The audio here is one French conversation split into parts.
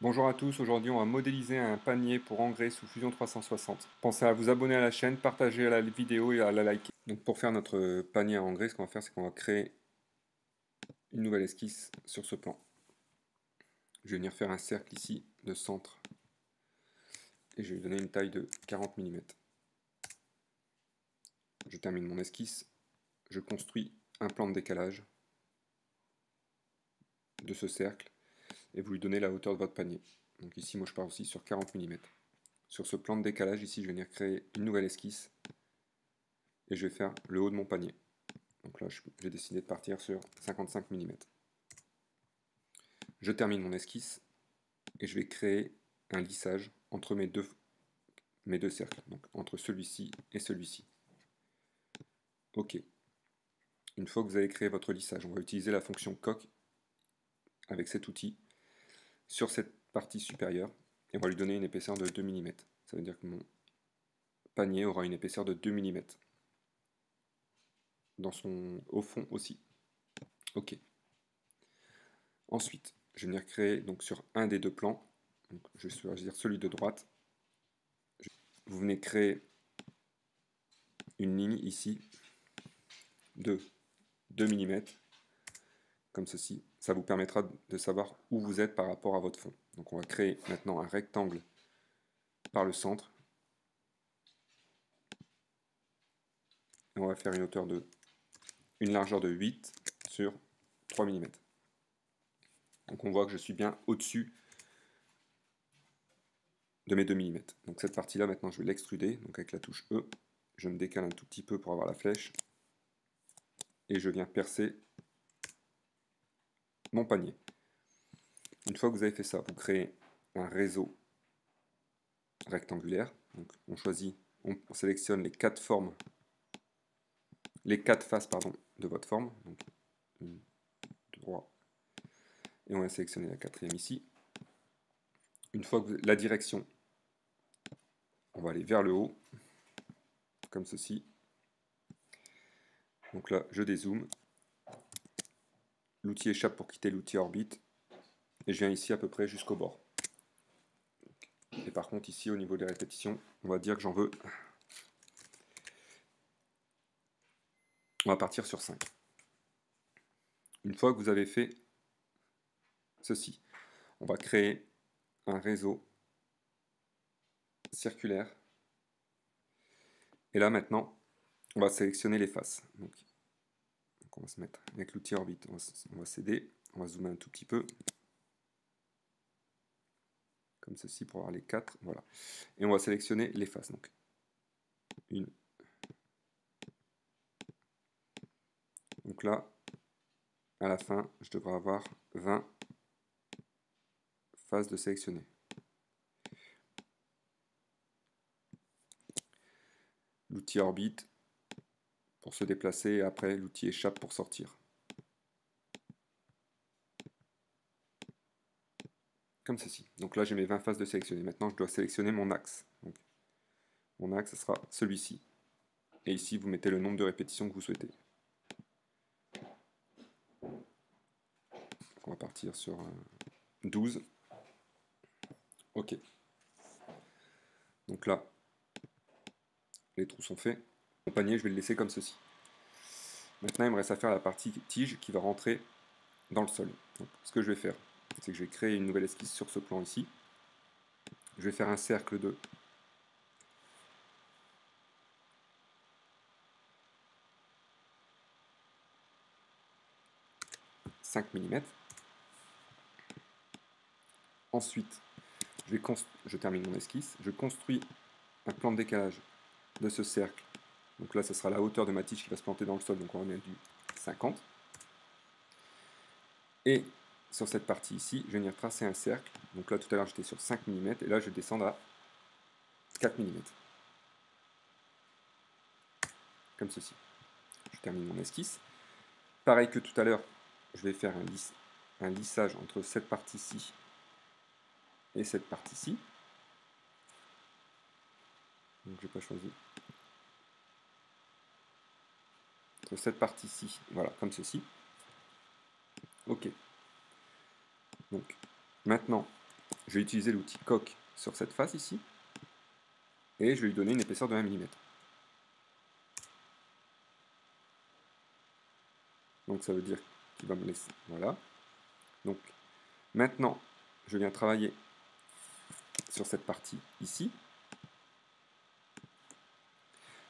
Bonjour à tous, aujourd'hui on va modéliser un panier pour engrais sous Fusion 360. Pensez à vous abonner à la chaîne, partager la vidéo et à la liker. Donc pour faire notre panier à engrais, ce qu'on va faire c'est qu'on va créer une nouvelle esquisse sur ce plan. Je vais venir faire un cercle ici de centre et je vais lui donner une taille de 40 mm. Je termine mon esquisse, je construis un plan de décalage de ce cercle et vous lui donnez la hauteur de votre panier. Donc ici moi je pars aussi sur 40 mm. Sur ce plan de décalage ici je vais venir créer une nouvelle esquisse et je vais faire le haut de mon panier. Donc là j'ai décidé de partir sur 55 mm. Je termine mon esquisse et je vais créer un lissage entre mes deux cercles, donc entre celui-ci et celui-ci. Ok. Une fois que vous avez créé votre lissage, on va utiliser la fonction coq avec cet outil sur cette partie supérieure et on va lui donner une épaisseur de 2 mm. Ça veut dire que mon panier aura une épaisseur de 2 mm au fond aussi. Ok. Ensuite, je vais venir créer donc sur un des deux plans, donc je vais choisir celui de droite. Vous venez créer une ligne ici de 2 mm, comme ceci. Ça vous permettra de savoir où vous êtes par rapport à votre fond. Donc on va créer maintenant un rectangle par le centre. Et on va faire une largeur de 8 sur 3 mm. Donc on voit que je suis bien au-dessus de mes 2 mm. Donc cette partie-là, maintenant, je vais l'extruder. Donc avec la touche E, je me décale un tout petit peu pour avoir la flèche. Et je viens percer mon panier. Une fois que vous avez fait ça, vous créez un réseau rectangulaire. Donc on sélectionne les quatre faces de votre forme. Donc, 1, 3, et on va sélectionner la quatrième ici. Une fois que la direction, on va aller vers le haut, comme ceci. Donc là, je dézoome. L'outil échappe pour quitter l'outil orbite. Et je viens ici à peu près jusqu'au bord. Et par contre, ici, au niveau des répétitions, on va dire que j'en veux. On va partir sur 5. Une fois que vous avez fait ceci, on va créer un réseau circulaire. Et là, maintenant, on va sélectionner les faces. Donc on va se mettre avec l'outil orbite. On va céder. On va zoomer un tout petit peu. Comme ceci pour avoir les 4. Voilà. Et on va sélectionner les faces. Donc, une. Donc là, à la fin, je devrais avoir 20 faces de sélectionner. L'outil orbite pour se déplacer et après l'outil échappe pour sortir. Comme ceci. Donc là, j'ai mes 20 faces de sélectionner. Maintenant, je dois sélectionner mon axe. Donc, mon axe, ce sera celui-ci. Et ici, vous mettez le nombre de répétitions que vous souhaitez. Donc, on va partir sur 12. Ok. Donc là, les trous sont faits. Mon panier, je vais le laisser comme ceci. Maintenant, il me reste à faire la partie tige qui va rentrer dans le sol. Donc, ce que je vais faire, c'est que je vais créer une nouvelle esquisse sur ce plan ici. Je vais faire un cercle de 5 mm. Ensuite, je termine mon esquisse. Je construis un plan de décalage de ce cercle. Donc là, ce sera la hauteur de ma tige qui va se planter dans le sol. Donc on va mettre du 50. Et sur cette partie ici, je vais venir tracer un cercle. Donc là, tout à l'heure, j'étais sur 5 mm. Et là, je vais descendre à 4 mm. Comme ceci. Je termine mon esquisse. Pareil que tout à l'heure, je vais faire un lissage entre cette partie-ci et cette partie-ci. Donc je n'ai pas choisi. Entre cette partie-ci, voilà, comme ceci. Ok. Donc maintenant, je vais utiliser l'outil coque sur cette face ici, et je vais lui donner une épaisseur de 1 mm. Donc ça veut dire qu'il va me laisser, voilà. Donc maintenant, je viens travailler sur cette partie ici.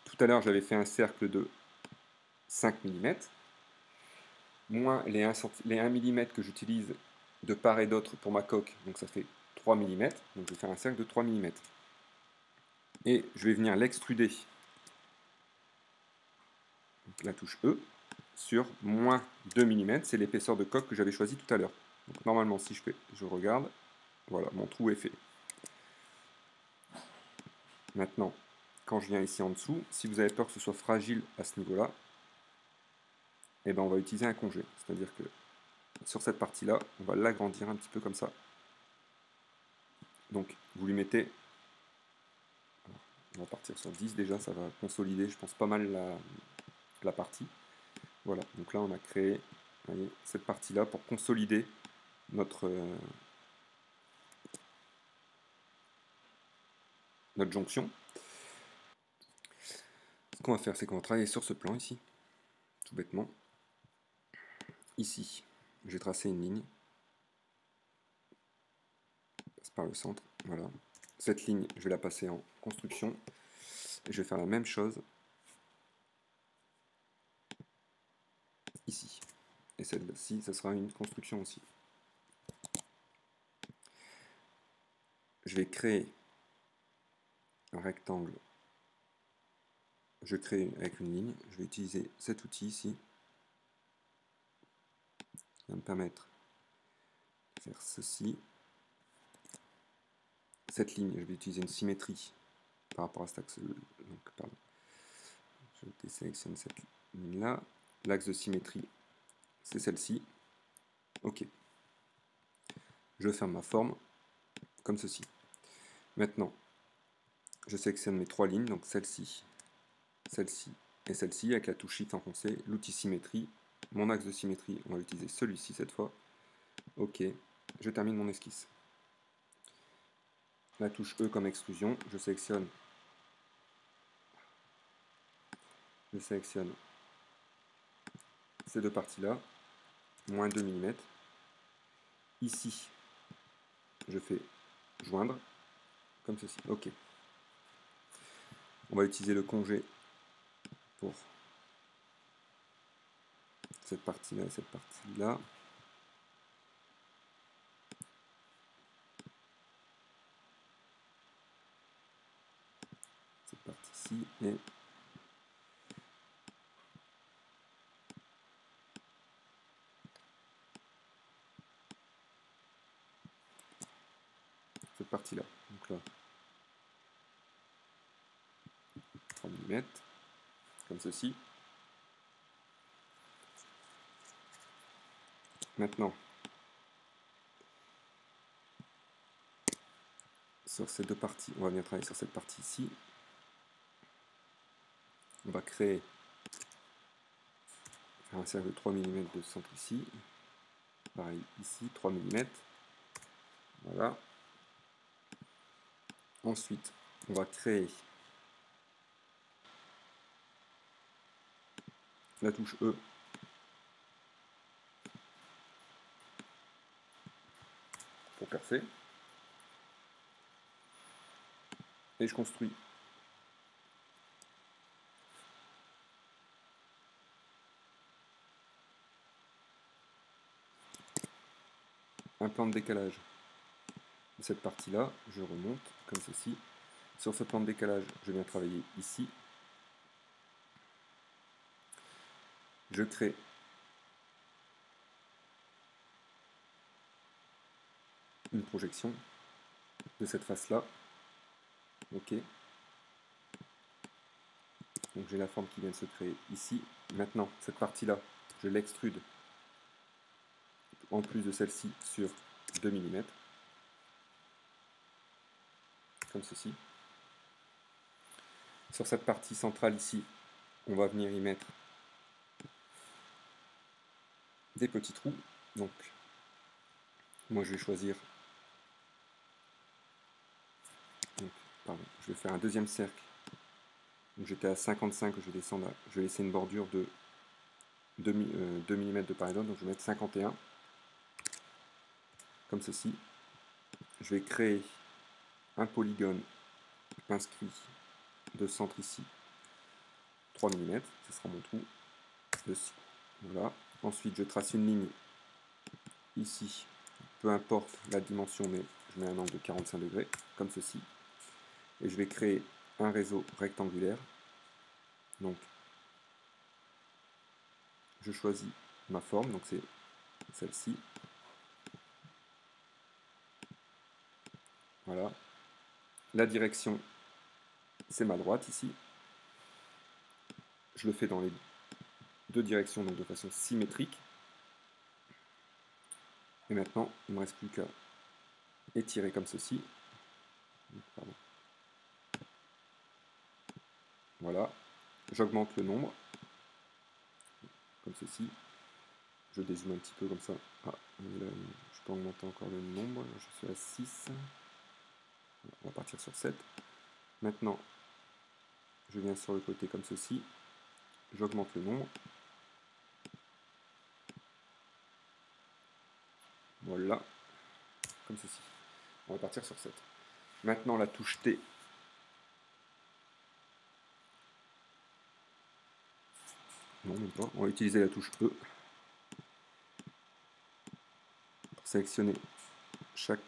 Tout à l'heure, j'avais fait un cercle de 5 mm, moins les 1 mm que j'utilise de part et d'autre pour ma coque, donc ça fait 3 mm, donc je vais faire un cercle de 3 mm. Et je vais venir l'extruder, la touche E, sur moins 2 mm, c'est l'épaisseur de coque que j'avais choisi tout à l'heure. Donc normalement, si je regarde, voilà, mon trou est fait. Maintenant, quand je viens ici en dessous, si vous avez peur que ce soit fragile à ce niveau-là, eh ben on va utiliser un congé. C'est-à-dire que sur cette partie-là, on va l'agrandir un petit peu comme ça. Donc, vous lui mettez, on va partir sur 10 déjà, ça va consolider, je pense, pas mal la partie. Voilà, donc là on a créé, vous voyez, cette partie-là pour consolider notre jonction. Ce qu'on va faire, c'est qu'on va travailler sur ce plan ici, tout bêtement. Ici, je vais tracer une ligne, passe par le centre, voilà. Cette ligne, je vais la passer en construction, et je vais faire la même chose ici. Et celle-ci, ça sera une construction aussi. Je vais créer un rectangle. Je crée avec une ligne. Je vais utiliser cet outil ici. Qui va me permettre de faire ceci. Cette ligne, je vais utiliser une symétrie par rapport à cet axe. Donc, pardon. Je désélectionne cette ligne-là. L'axe de symétrie, c'est celle-ci. OK. Je ferme ma forme comme ceci. Maintenant, je sélectionne mes trois lignes, donc celle-ci, celle-ci et celle-ci, avec la touche Shift enfoncée, l'outil symétrie, mon axe de symétrie, on va utiliser celui-ci cette fois. OK, je termine mon esquisse. La touche E comme extrusion, je sélectionne ces deux parties-là, moins 2 mm. Ici, je fais joindre, comme ceci. OK. On va utiliser le congé pour cette partie-là et cette partie-là. Cette partie-ci et cette partie-là. Donc là, 3 mm, comme ceci. Maintenant, sur ces deux parties, on va venir travailler sur cette partie ici. On va créer un cercle de 3 mm de centre ici. Pareil ici, 3 mm. Voilà. Ensuite, on va créer la touche E pour percer. Et je construis un plan de décalage de cette partie-là. Je remonte comme ceci. Sur ce plan de décalage, je viens travailler ici. Je crée une projection de cette face-là. OK. Donc j'ai la forme qui vient de se créer ici. Maintenant, cette partie-là, je l'extrude en plus de celle-ci sur 2 mm. Comme ceci. Sur cette partie centrale ici, on va venir y mettre des petits trous. Donc, moi je vais choisir pardon, je vais faire un deuxième cercle. Donc j'étais à 55, je vais descendre, je vais laisser une bordure de 2 mm de part et d'autre, donc je vais mettre 51, comme ceci. Je vais créer un polygone inscrit de centre ici, 3 mm, ce sera mon trou, dessus. Voilà. Ensuite je trace une ligne ici, peu importe la dimension, mais je mets un angle de 45 degrés, comme ceci. Et je vais créer un réseau rectangulaire. Donc je choisis ma forme, donc c'est celle-ci. Voilà. La direction, c'est ma droite ici. Je le fais dans les deux directions, donc de façon symétrique. Et maintenant, il ne me reste plus qu'à étirer comme ceci. Pardon. Voilà. J'augmente le nombre, comme ceci. Je dézoome un petit peu comme ça. Ah, là, je peux augmenter encore le nombre. Je suis à 6. On va partir sur 7. Maintenant, je viens sur le côté comme ceci. J'augmente le nombre. Voilà. Comme ceci. On va partir sur 7. Maintenant, la touche T. Non, même pas. On va utiliser la touche E pour sélectionner chaque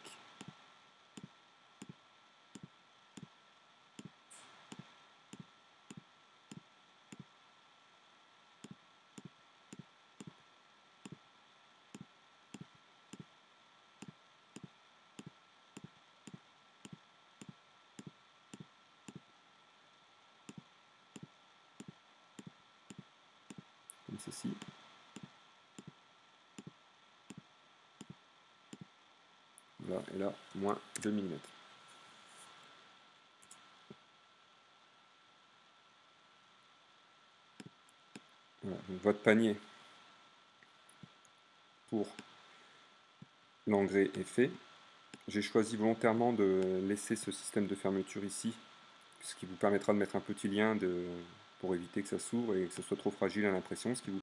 comme ceci. Voilà, et là, moins 2 mm. Voilà, donc votre panier pour l'engrais est fait. J'ai choisi volontairement de laisser ce système de fermeture ici, ce qui vous permettra de mettre un petit lien pour éviter que ça s'ouvre et que ce soit trop fragile à l'impression, ce qui vous